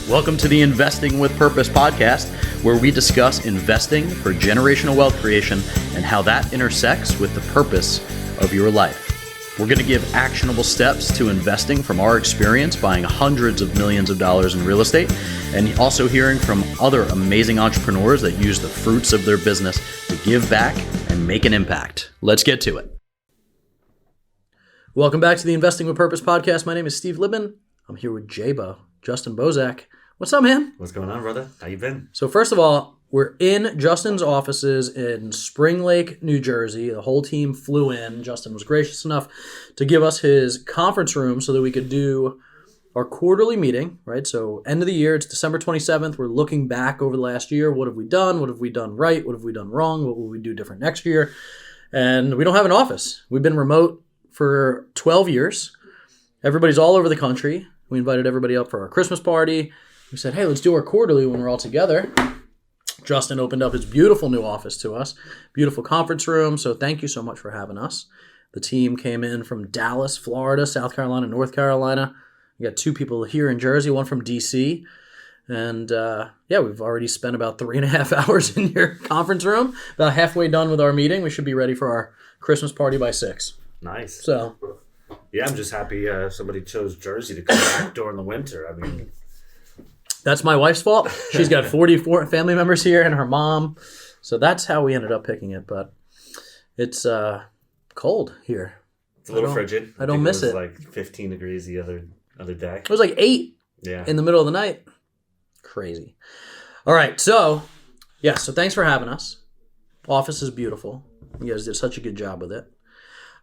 Welcome to the Investing with Purpose podcast, where we discuss investing for generational wealth creation and how that intersects with the purpose of your life. We're going to give actionable steps to investing from our experience buying hundreds of millions of dollars in real estate, and also hearing from other amazing entrepreneurs that use the fruits of their business to give back and make an impact. Let's get to it. Welcome back to the Investing with Purpose podcast. My name is Steve Libman. I'm here with Justin Bosak. What's up, man? What's going on, brother? How you been? So first of all, we're in Justin's offices in Spring Lake, New Jersey. The whole team flew in. Justin was gracious enough to give us his conference room so that we could do our quarterly meeting, right? So end of the year, it's December 27th. We're looking back over the last year. What have we done? What have we done right? What have we done wrong? What will we do different next year? And we don't have an office. We've been remote for 12 years. Everybody's all over the country. We invited everybody up for our Christmas party. We said, hey, let's do our quarterly when we're all together. Justin opened up his beautiful new office to us, beautiful conference room. So thank you so much for having us. The team came in from Dallas, Florida, South Carolina, North Carolina. We got two people here in Jersey, one from DC. And we've already spent about 3.5 hours in your conference room, about halfway done with our meeting. We should be ready for our Christmas party by 6. Nice. So, yeah, I'm just happy somebody chose Jersey to come back during the winter. I mean, that's my wife's fault. She's got 44 family members here and her mom. So that's how we ended up picking it. But it's cold here. It's a little frigid. I don't miss it. It was like 15 degrees the other day. It was like 8 Yeah. in the middle of the night. Crazy. All right. So thanks for having us. Office is beautiful. You guys did such a good job with it.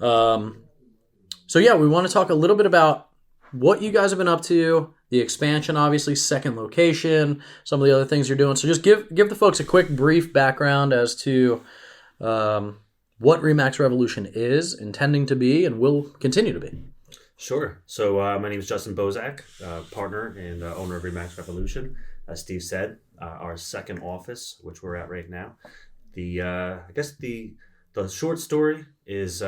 We want to talk a little bit about what you guys have been up to, the expansion, obviously, second location, some of the other things you're doing. So just give the folks a quick, brief background as to what RE/MAX Revolution is intending to be and will continue to be. Sure. So my name is Justin Bosak, partner and owner of RE/MAX Revolution. As Steve said, our second office, which we're at right now. The short story is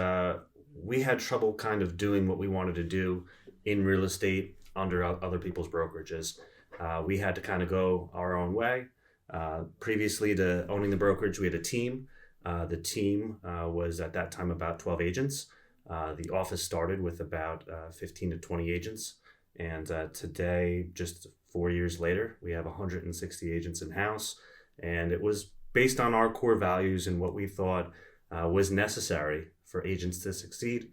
we had trouble kind of doing what we wanted to do in real estate under other people's brokerages. We had to kind of go our own way. Previously to owning the brokerage, we had a team. The team was at that time about 12 agents. The office started with about 15 to 20 agents. And today, just 4 years later, we have 160 agents in-house. And it was based on our core values and what we thought was necessary for agents to succeed.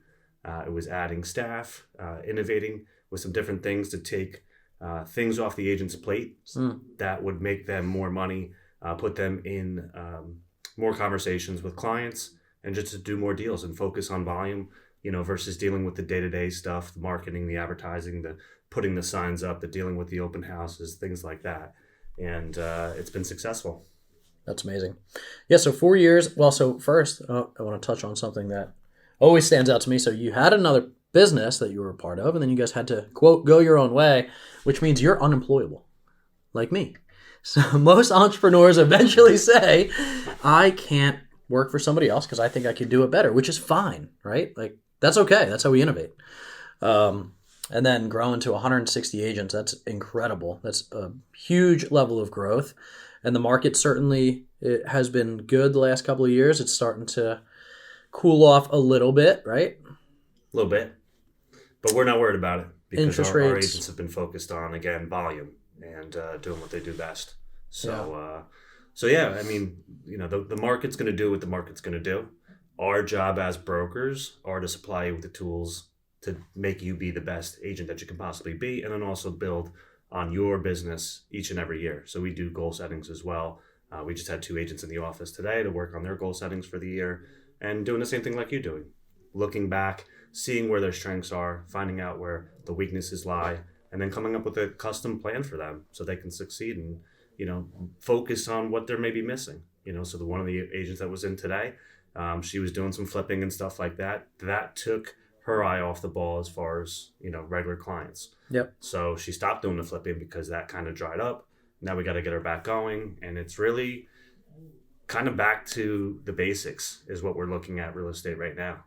It was adding staff, innovating with some different things to take things off the agent's plate that would make them more money, put them in more conversations with clients, and just to do more deals and focus on volume, versus dealing with the day-to-day stuff, the marketing, the advertising, the putting the signs up, the dealing with the open houses, things like that. And it's been successful. That's amazing. Yeah, so 4 years. Well, so first, I want to touch on something that always stands out to me. So you had another business that you were a part of, and then you guys had to, quote, go your own way, which means you're unemployable, like me. So most entrepreneurs eventually say, I can't work for somebody else because I think I could do it better, which is fine, right? Like, that's okay. That's how we innovate. And then growing to 160 agents, that's incredible. That's a huge level of growth. And the market certainly it has been good the last couple of years. It's starting to cool off a little bit, right? A little bit. But we're not worried about it because Interest our rates. agents have been focused on, again, volume and doing what they do best. So, I mean, the market's going to do what the market's going to do. Our job as brokers are to supply you with the tools to make you be the best agent that you can possibly be, and then also build on your business each and every year. So we do goal settings as well. We just had 2 agents in the office today to work on their goal settings for the year and doing the same thing like you're doing. Looking back, seeing where their strengths are, finding out where the weaknesses lie, and then coming up with a custom plan for them so they can succeed and, focus on what they're maybe missing. So one of the agents that was in today, she was doing some flipping and stuff like that. That took her eye off the ball as far as, regular clients. Yep. So she stopped doing the flipping because that kind of dried up. Now we got to get her back going. And it's really kind of back to the basics is what we're looking at real estate right now.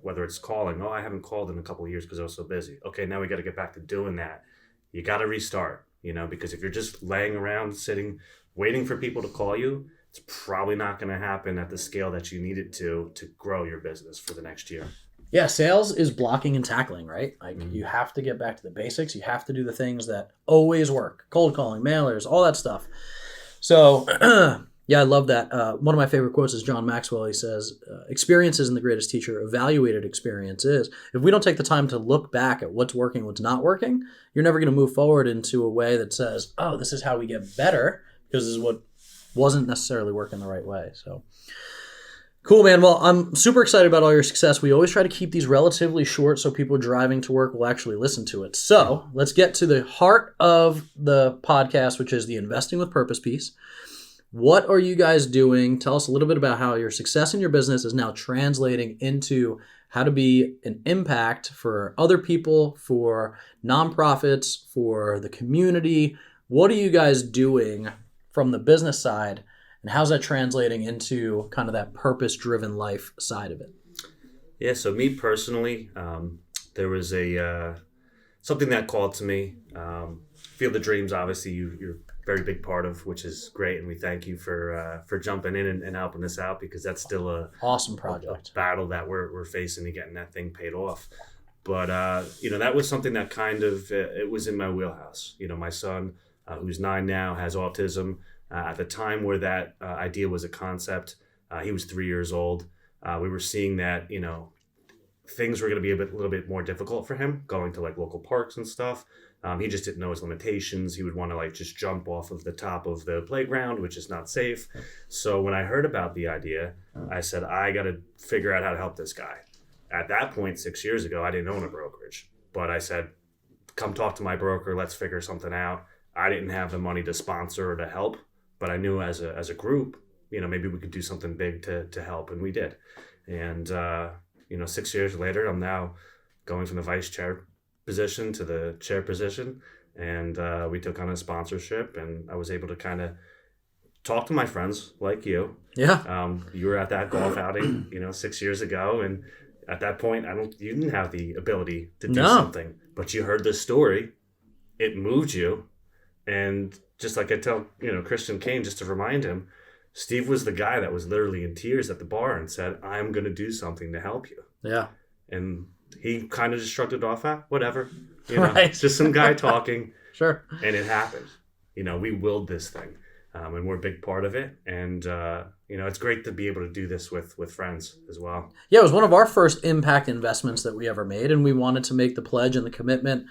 Whether it's calling, I haven't called in a couple of years because I was so busy. Okay, now we got to get back to doing that. You got to restart. because if you're just laying around sitting, waiting for people to call you, it's probably not going to happen at the scale that you need it to grow your business for the next year. Yeah, sales is blocking and tackling, right? Like you have to get back to the basics. You have to do the things that always work. Cold calling, mailers, all that stuff. So, yeah, I love that. One of my favorite quotes is John Maxwell. He says, experience isn't the greatest teacher. Evaluated experience is. If we don't take the time to look back at what's working, what's not working, you're never going to move forward into a way that says, oh, this is how we get better, because this is what wasn't necessarily working the right way. So cool, man. Well, I'm super excited about all your success. We always try to keep these relatively short so people driving to work will actually listen to it. So let's get to the heart of the podcast, which is the investing with purpose piece. What are you guys doing? Tell us a little bit about how your success in your business is now translating into how to be an impact for other people, for nonprofits, for the community. What are you guys doing from the business side, and how's that translating into kind of that purpose-driven life side of it? Yeah, so me personally, there was something that called to me. Field of Dreams, obviously, you're a very big part of, which is great, and we thank you for jumping in and helping us out, because that's still a awesome project, a battle that we're facing and getting that thing paid off. But that was something that kind of it was in my wheelhouse. My son, who's 9 now, has autism. At the time where that idea was a concept, he was 3 years old. We were seeing that, things were going to be a little bit more difficult for him going to like local parks and stuff. He just didn't know his limitations. He would want to like just jump off of the top of the playground, which is not safe. So when I heard about the idea, I said, I got to figure out how to help this guy. At that point, 6 years ago, I didn't own a brokerage, but I said, come talk to my broker. Let's figure something out. I didn't have the money to sponsor or to help, but I knew as a group, maybe we could do something big to help, and we did. And 6 years later, I'm now going from the vice chair position to the chair position, and we took on a sponsorship, and I was able to kind of talk to my friends like you. Yeah. You were at that golf outing, 6 years ago, and at that point, you didn't have the ability to do something, but you heard this story, it moved you, and just like I tell, Christian Kane, just to remind him, Steve was the guy that was literally in tears at the bar and said, I'm going to do something to help you. Yeah. And he kind of just shrugged it off. Whatever. Right. Just some guy talking. Sure. And it happened. We willed this thing. And we're a big part of it. And, it's great to be able to do this with friends as well. Yeah, it was one of our first impact investments that we ever made. And we wanted to make the pledge and the commitment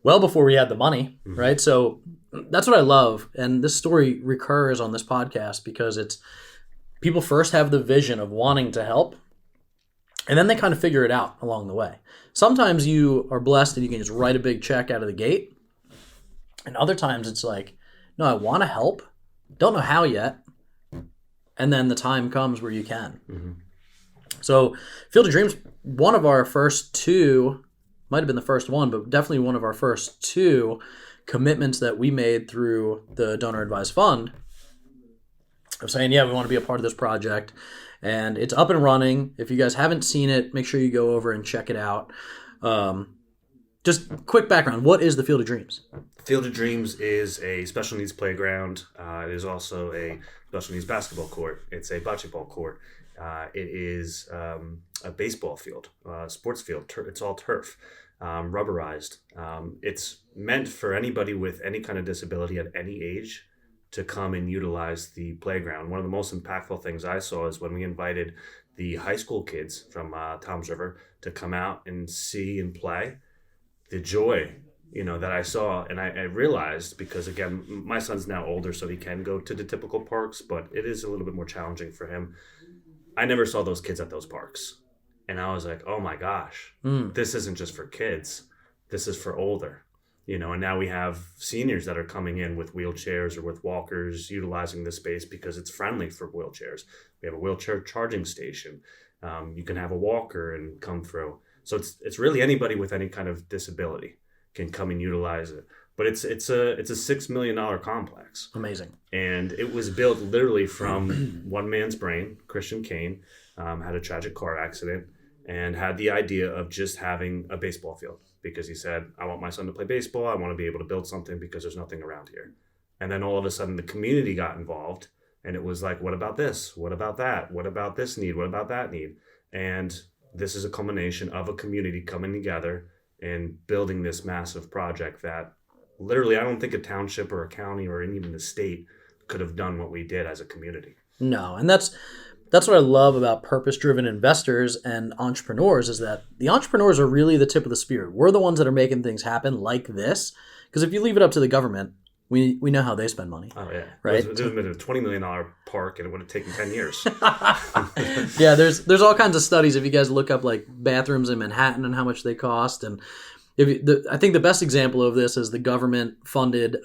well before we had the money, right? So that's what I love. And this story recurs on this podcast because it's people first have the vision of wanting to help, and then they kind of figure it out along the way. Sometimes you are blessed and you can just write a big check out of the gate. And other times it's like, no, I want to help. Don't know how yet. And then the time comes where you can. Mm-hmm. So Field of Dreams, one of our first two, might have been the first one, but definitely one of our first two commitments that we made through the Donor Advised Fund of saying, yeah, we want to be a part of this project. And it's up and running. If you guys haven't seen it, make sure you go over and check it out. Just quick background. What is the Field of Dreams? Field of Dreams is a special needs playground. It is also a special needs basketball court. It's a bocce ball court. It is a baseball field, sports field. It's all turf, rubberized. It's meant for anybody with any kind of disability at any age to come and utilize the playground. One of the most impactful things I saw is when we invited the high school kids from Toms River to come out and see and play. The joy, that I saw, and I realized, because again, my son's now older, so he can go to the typical parks, but it is a little bit more challenging for him. I never saw those kids at those parks. And I was like, oh my gosh, this isn't just for kids. This is for older, and now we have seniors that are coming in with wheelchairs or with walkers utilizing the space because it's friendly for wheelchairs. We have a wheelchair charging station. You can have a walker and come through. So it's really anybody with any kind of disability can come and utilize it. But it's a $6 million complex. Amazing. And it was built literally from one man's brain. Christian Kane had a tragic car accident, and had the idea of just having a baseball field because he said, I want my son to play baseball. I want to be able to build something because there's nothing around here. And then all of a sudden the community got involved, and it was like, what about this? What about that? What about this need? What about that need? And this is a culmination of a community coming together and building this massive project that literally I don't think a township or a county or even the state could have done what we did as a community. No, and that's what I love about purpose-driven investors and entrepreneurs is that the entrepreneurs are really the tip of the spear. We're the ones that are making things happen like this. Because if you leave it up to the government, we know how they spend money. Oh, yeah. Right? It would have been a $20 million park, and it would have taken 10 years. Yeah, there's all kinds of studies if you guys look up like bathrooms in Manhattan and how much they cost. And I think the best example of this is the government funded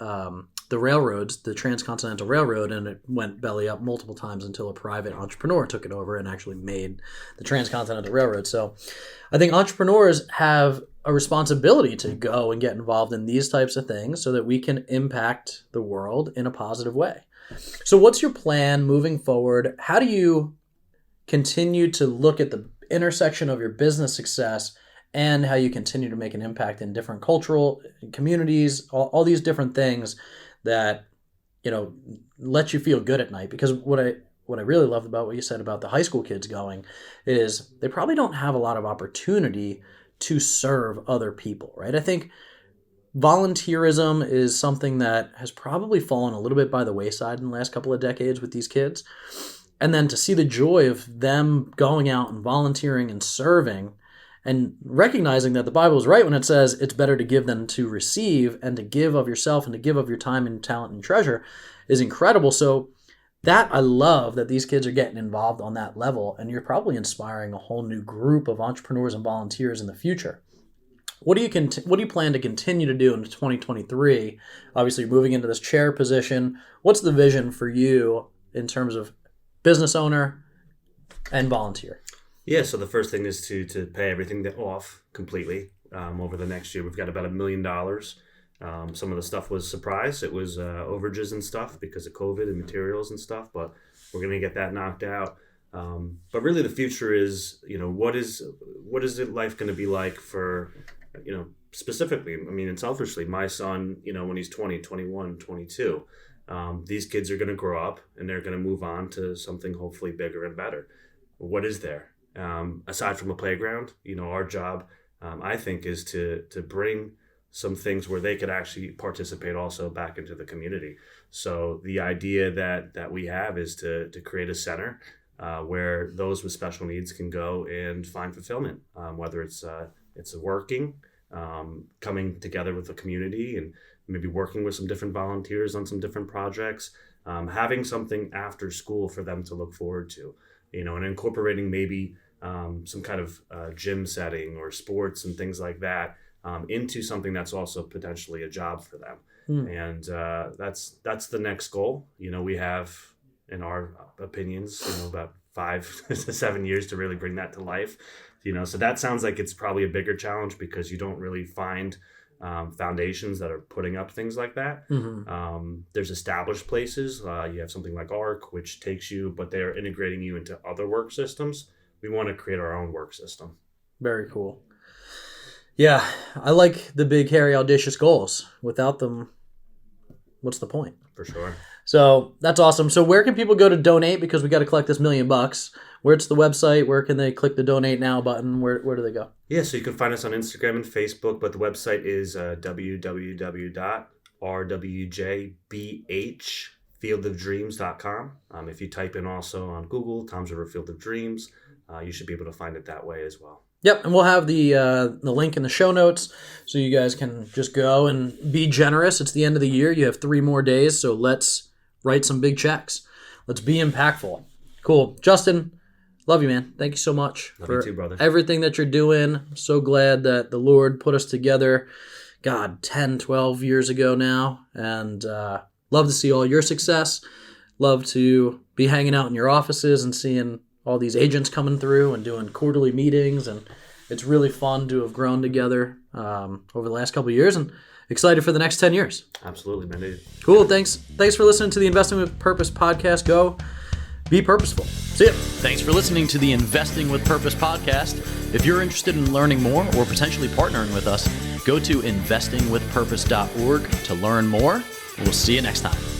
the railroads, the Transcontinental Railroad, and it went belly up multiple times until a private entrepreneur took it over and actually made the Transcontinental Railroad. So I think entrepreneurs have a responsibility to go and get involved in these types of things so that we can impact the world in a positive way. So what's your plan moving forward? How do you continue to look at the intersection of your business success and how you continue to make an impact in different cultural communities, all these different things that, let you feel good at night? Because what I really loved about what you said about the high school kids going is they probably don't have a lot of opportunity to serve other people, right? I think volunteerism is something that has probably fallen a little bit by the wayside in the last couple of decades with these kids. And then to see the joy of them going out and volunteering and serving and recognizing that the Bible is right when it says it's better to give than to receive, and to give of yourself and to give of your time and talent and treasure is incredible. So that I love that these kids are getting involved on that level, and you're probably inspiring a whole new group of entrepreneurs and volunteers in the future. What do you plan to continue to do in 2023? Obviously, you're moving into this chair position. What's the vision for you in terms of business owner and volunteer? Yeah, so the first thing is to pay everything off completely over the next year. We've got about $1 million. Some of the stuff was a surprise. It was overages and stuff because of COVID and materials and stuff, but we're going to get that knocked out. But really the future is, what is life going to be like for, specifically, and selfishly, my son, when he's 20, 21, 22, these kids are going to grow up and they're going to move on to something hopefully bigger and better. What is there? Aside from a playground, our job, I think, is to bring some things where they could actually participate also back into the community. So the idea that we have is to create a center where those with special needs can go and find fulfillment, whether it's working, coming together with the community and maybe working with some different volunteers on some different projects, having something after school for them to look forward to, and incorporating maybe some kind of gym setting or sports and things like that into something that's also potentially a job for them. And that's the next goal. We have, in our opinions, about 5 to 7 years to really bring that to life. So that sounds like it's probably a bigger challenge because you don't really find foundations that are putting up things like that. Mm-hmm. There's established places. You have something like ARC, which takes you, but they're integrating you into other work systems. We want to create our own work system. Very cool. Yeah, I like the big, hairy, audacious goals. Without them, what's the point? For sure. So that's awesome. So where can people go to donate? Because we got to collect this $1 million. Where's the website? Where can they click the donate now button? Where do they go? Yeah, so you can find us on Instagram and Facebook, but the website is www.rwjbhfieldofdreams.com. If you type in also on Google, Tom's River Field of Dreams, you should be able to find it that way as well. Yep, and we'll have the link in the show notes so you guys can just go and be generous. It's the end of the year. You have 3 more days, so let's write some big checks. Let's be impactful. Cool. Justin, love you, man. Thank you so much for you too, brother. Everything that you're doing. I'm so glad that the Lord put us together, 10, 12 years ago now, and love to see all your success. Love to be hanging out in your offices and seeing all these agents coming through and doing quarterly meetings, and it's really fun to have grown together over the last couple of years, and excited for the next 10 years. Absolutely, man. Cool. Thanks for listening to the Investing with Purpose podcast. Go be purposeful. See ya. Thanks for listening to the Investing with Purpose podcast. If you're interested in learning more or potentially partnering with us, go to investingwithpurpose.org to learn more. We'll see you next time.